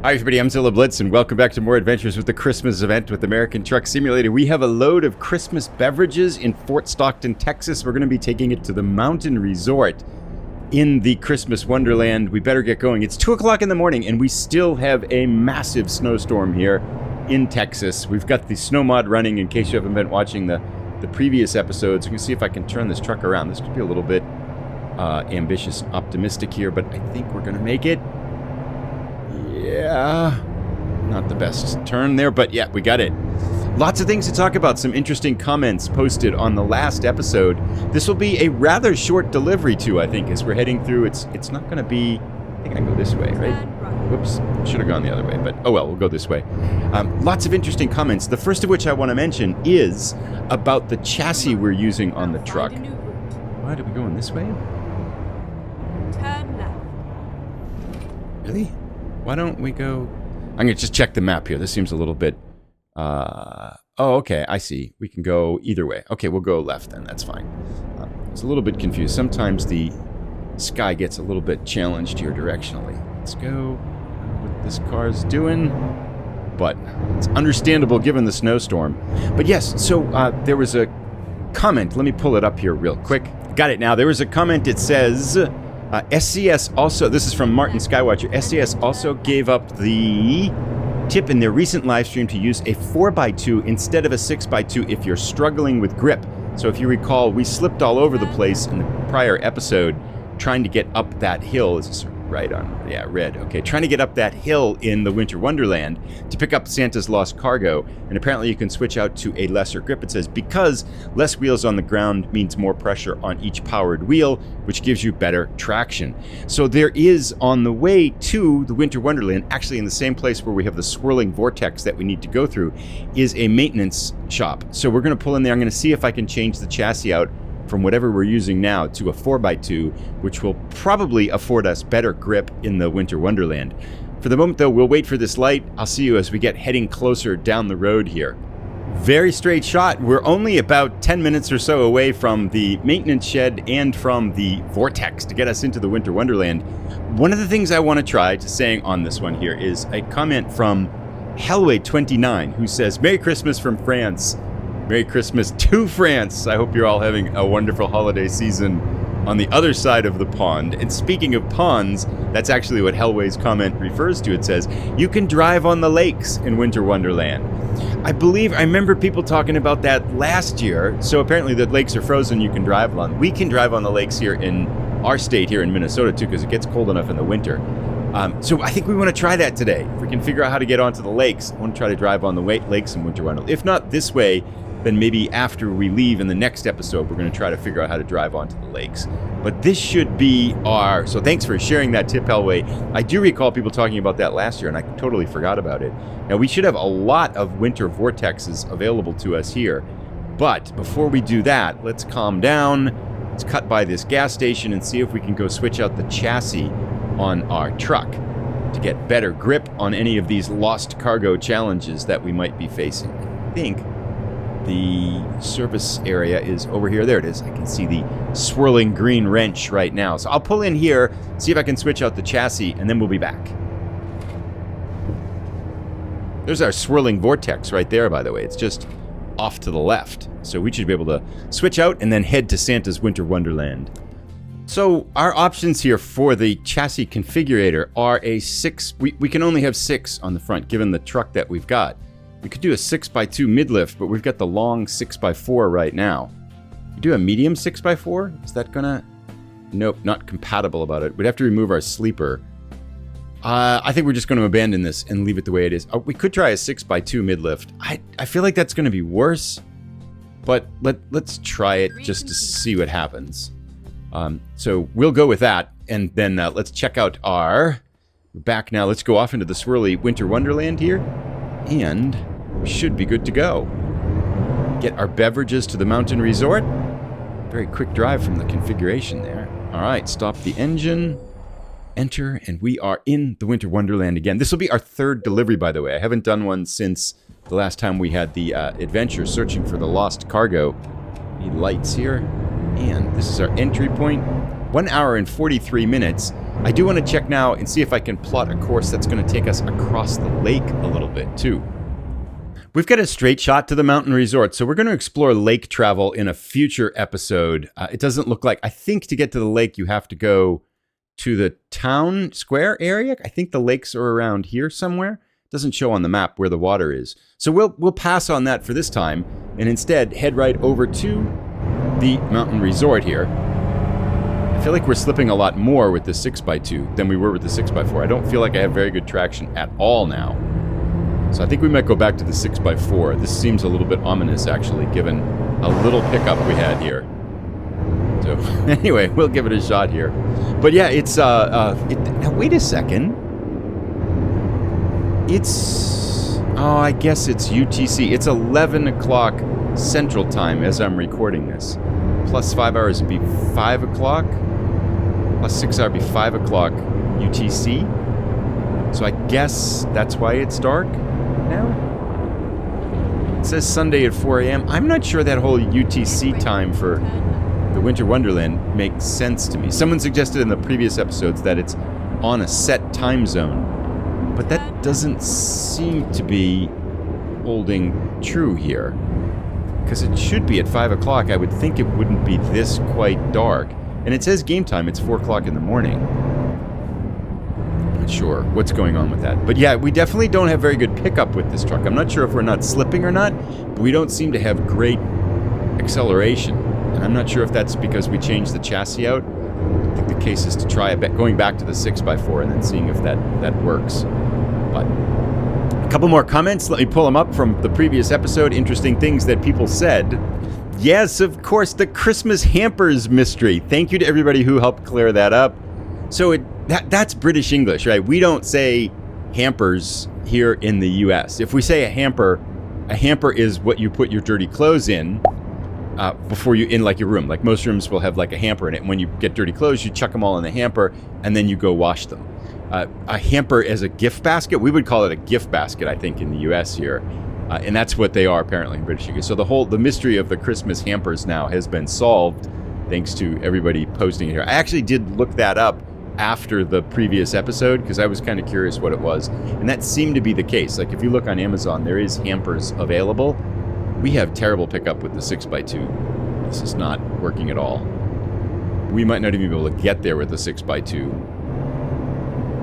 Hi everybody, I'm Zilla Blitz and welcome back to more adventures with the Christmas event with American Truck Simulator. We have a load of Christmas beverages in Fort Stockton, Texas. We're going to be taking it to the mountain resort in the Christmas Wonderland. We better get going. It's 2 o'clock in the morning and we still have a massive snowstorm here in Texas. We've got the snow mod running in case you haven't been watching the previous episodes. You can see if I can turn this truck around. This could be a little bit ambitious, optimistic here, but I think we're going to make it. Yeah, not the best turn there, but yeah, we got it. Lots of things to talk about, some interesting comments posted on the last episode. This will be a rather short delivery too, I think, as we're heading through. It's not going to be, I think I go this way, right? Whoops, should have gone the other way, but oh well, we'll go this way. Lots of interesting comments, the first of which I want to mention is about the chassis we're using on the truck. Why are we going this way? Turn left. Really? Why don't we go... I'm going to just check the map here. This seems a little bit... Oh, okay. I see. We can go either way. Okay, we'll go left then. That's fine. It's a little bit confused. Sometimes the sky gets a little bit challenged here directionally. Let's go what this car's doing. But it's understandable given the snowstorm. But yes, so there was a comment. Let me pull it up here real quick. Got it now. There was a comment. It says... SCS also, this is from Martin Skywatcher, SCS also gave up the tip in their recent live stream to use a 4x2 instead of a 6x2 if you're struggling with grip. So if you recall, we slipped all over the place in the prior episode trying to get up that hill. Is this right on? Yeah, red. Okay, trying to get up that hill in the Winter Wonderland to pick up Santa's lost cargo. And apparently you can switch out to a lesser grip. It says, because less wheels on the ground means more pressure on each powered wheel, which gives you better traction. So there is, on the way to the Winter Wonderland, actually in the same place where we have the swirling vortex that we need to go through, is a maintenance shop. So we're going to pull in there. I'm going to see if I can change the chassis out from whatever we're using now to a 4x2, which will probably afford us better grip in the Winter Wonderland. For the moment, though, we'll wait for this light. I'll see you as we get heading closer down the road here. Very straight shot. We're only about 10 minutes or so away from the maintenance shed and from the vortex to get us into the Winter Wonderland. One of the things I want to try to saying on this one here is a comment from Hellway29, who says, Merry Christmas from France. Merry Christmas to France. I hope you're all having a wonderful holiday season on the other side of the pond. And speaking of ponds, that's actually what Hellway's comment refers to. It says, you can drive on the lakes in Winter Wonderland. I remember people talking about that last year. So apparently the lakes are frozen, you can drive on. We can drive on the lakes here in our state here in Minnesota too, because it gets cold enough in the winter. So I think we want to try that today. If we can figure out how to get onto the lakes, I want to try to drive on the lakes in Winter Wonderland. If not this way, then maybe after we leave in the next episode, we're going to try to figure out how to drive onto the lakes. But this should be so thanks for sharing that tip, Hellway. I do recall people talking about that last year, and I totally forgot about it. Now, we should have a lot of winter vortexes available to us here. But before we do that, let's calm down. Let's cut by this gas station and see if we can go switch out the chassis on our truck to get better grip on any of these lost cargo challenges that we might be facing. I think the service area is over here. There it is. I can see the swirling green wrench right now. So I'll pull in here, see if I can switch out the chassis, and then we'll be back. There's our swirling vortex right there, by the way. It's just off to the left. So we should be able to switch out and then head to Santa's Winter Wonderland. So our options here for the chassis configurator are a 6. We can only have 6 on the front, given the truck that we've got. We could do a 6x2 mid-lift, but we've got the long 6x4 right now. You do a medium 6x4? Is that gonna... Nope, not compatible about it. We'd have to remove our sleeper. I think we're just going to abandon this and leave it the way it is. We could try a 6x2 mid-lift. I feel like that's going to be worse, but let's try it just to see what happens. So we'll go with that, and then let's check out our... We're back now. Let's go off into the swirly Winter Wonderland here. And we should be good to go. Get our beverages to the mountain resort. Very quick drive from the configuration there. All right, stop the engine. Enter, and we are in the Winter Wonderland again. This will be our 3rd delivery, by the way. I haven't done one since the last time we had the adventure searching for the lost cargo. Need lights here. And this is our entry point. 1 hour and 43 minutes. I do want to check now and see if I can plot a course that's going to take us across the lake a little bit too. We've got a straight shot to the mountain resort, so we're going to explore lake travel in a future episode. It doesn't look like, I think to get to the lake, you have to go to the town square area. I think the lakes are around here somewhere. It doesn't show on the map where the water is. So we'll pass on that for this time and instead head right over to the mountain resort here. I feel like we're slipping a lot more with the 6x2 than we were with the 6x4. I don't feel like I have very good traction at all now. So I think we might go back to the 6x4. This seems a little bit ominous, actually, given a little pickup we had here. So anyway, we'll give it a shot here. But yeah, it's now wait a second. It's I guess it's UTC. It's 11 o'clock Central Time as I'm recording this. Plus 5 hours would be 5 o'clock. Plus 6 hours would be 5 o'clock UTC. So I guess that's why it's dark now. It says Sunday at 4 a.m. I'm not sure that whole UTC time for the Winter Wonderland makes sense to me. Someone suggested in the previous episodes that it's on a set time zone, but that doesn't seem to be holding true here. Because it should be at 5 o'clock. I would think it wouldn't be this quite dark. And it says game time, it's 4 o'clock in the morning. Not sure what's going on with that. But yeah, we definitely don't have very good pickup with this truck. I'm not sure if we're not slipping or not, but we don't seem to have great acceleration. And I'm not sure if that's because we changed the chassis out. I think the case is to try going back to the 6x4 and then seeing if that works. But a couple more comments. Let me pull them up from the previous episode. Interesting things that people said. Yes, of course, the Christmas hampers mystery. Thank you to everybody who helped clear that up. So that's British English, right? We don't say hampers here in the US. If we say a hamper is what you put your dirty clothes in before you in like your room. Like most rooms will have like a hamper in it. And when you get dirty clothes, you chuck them all in the hamper and then you go wash them. A hamper as a gift basket, we would call it a gift basket, I think, in the US here. And that's what they are apparently in British English. So the mystery of the Christmas hampers now has been solved thanks to everybody posting it here. I actually did look that up after the previous episode because I was kind of curious what it was. And that seemed to be the case. Like if you look on Amazon, there is hampers available. We have terrible pickup with the 6x2. This is not working at all. We might not even be able to get there with the 6x2.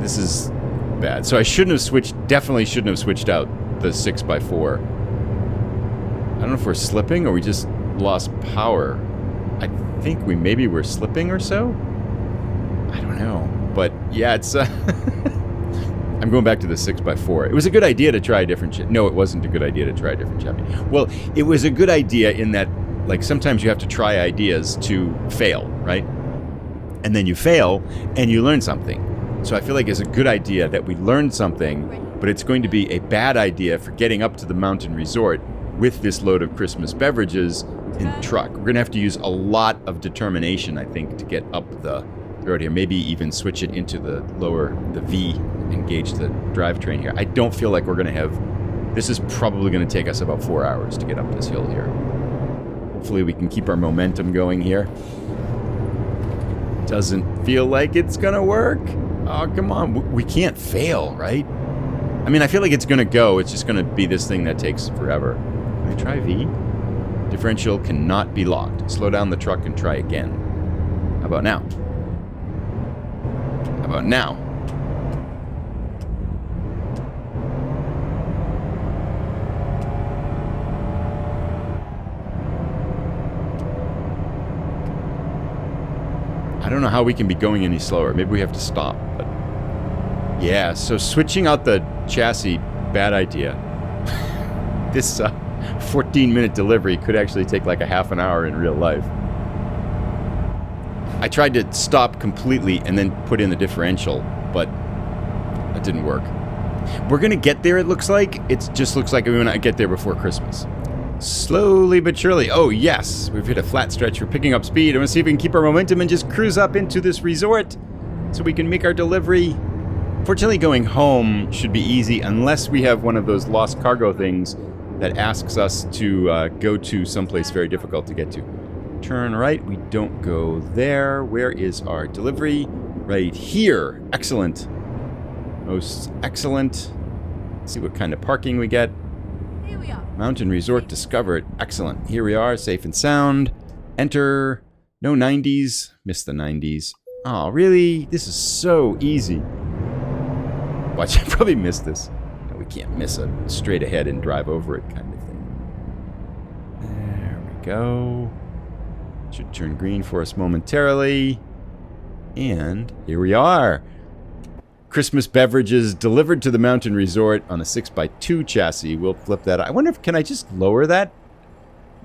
This is bad. So I definitely shouldn't have switched out the 6x4. I don't know if we're slipping or we just lost power. I think maybe we're slipping or so. I don't know. But yeah, it's... I'm going back to the 6x4. It was a good idea to try a different chassis. No, it wasn't a good idea to try a different chassis. Well, it was a good idea in that, like, sometimes you have to try ideas to fail, right? And then you fail and you learn something. So I feel like it's a good idea that we learned something, but it's going to be a bad idea for getting up to the mountain resort with this load of Christmas beverages in the truck. We're going to have to use a lot of determination, I think, to get up the road here. Maybe even switch it into the V, engage the drivetrain here. I don't feel like we're going to have... This is probably going to take us about 4 hours to get up this hill here. Hopefully we can keep our momentum going here. Doesn't feel like it's going to work. Oh, come on. We can't fail, right? I mean, I feel like it's going to go. It's just going to be this thing that takes forever. Can I try V? Differential cannot be locked. Slow down the truck and try again. How about now? How about now? I don't know how we can be going any slower. Maybe we have to stop. But yeah, so switching out the chassis, bad idea. This 14-minute delivery could actually take like a half an hour in real life. I tried to stop completely and then put in the differential, but that didn't work. We're going to get there, it looks like. It just looks like we want to get there before Christmas. Slowly but surely. Oh, yes. We've hit a flat stretch. We're picking up speed. I want to see if we can keep our momentum and just cruise up into this resort so we can make our delivery. Fortunately, going home should be easy unless we have one of those lost cargo things that asks us to go to someplace very difficult to get to. Turn right. We don't go there. Where is our delivery? right here. Excellent. Most excellent. Let's see what kind of parking we get. Here we are. Mountain Resort discovered. Excellent. Here we are, safe and sound. Enter. No 90s. Missed the 90s. Oh, really? This is so easy. Watch, I probably missed this. No, we can't miss it. Straight ahead and drive over it kind of thing. There we go. Should turn green for us momentarily. And here we are. Christmas beverages delivered to the Mountain Resort on a 6x2 chassis. We'll flip that. I wonder if can I just lower that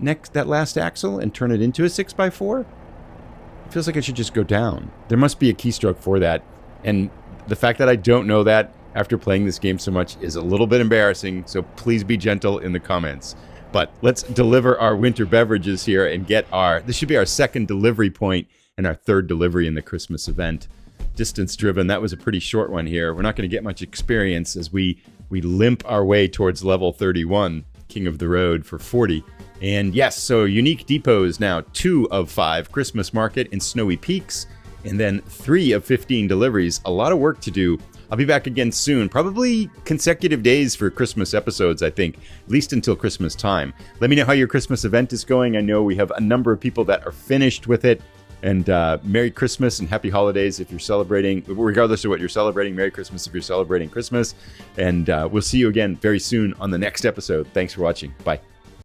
last axle and turn it into a 6x4? It feels like it should just go down. There must be a keystroke for that. And the fact that I don't know that after playing this game so much is a little bit embarrassing. So please be gentle in the comments. But let's deliver our winter beverages here and get this should be our second delivery point and our third delivery in the Christmas event. Distance driven, that was a pretty short one here. We're not going to get much experience as we limp our way towards level 31, King of the Road, for 40. And yes, so unique depots now, 2 of 5, Christmas Market and Snowy Peaks, and then 3 of 15 deliveries. A lot of work to do. I'll be back again soon, probably consecutive days for Christmas episodes, I think, at least until Christmas time. Let me know how your Christmas event is going. I know we have a number of people that are finished with it. And Merry Christmas and Happy Holidays if you're celebrating, regardless of what you're celebrating. Merry Christmas if you're celebrating Christmas. And we'll see you again very soon on the next episode. Thanks for watching. Bye.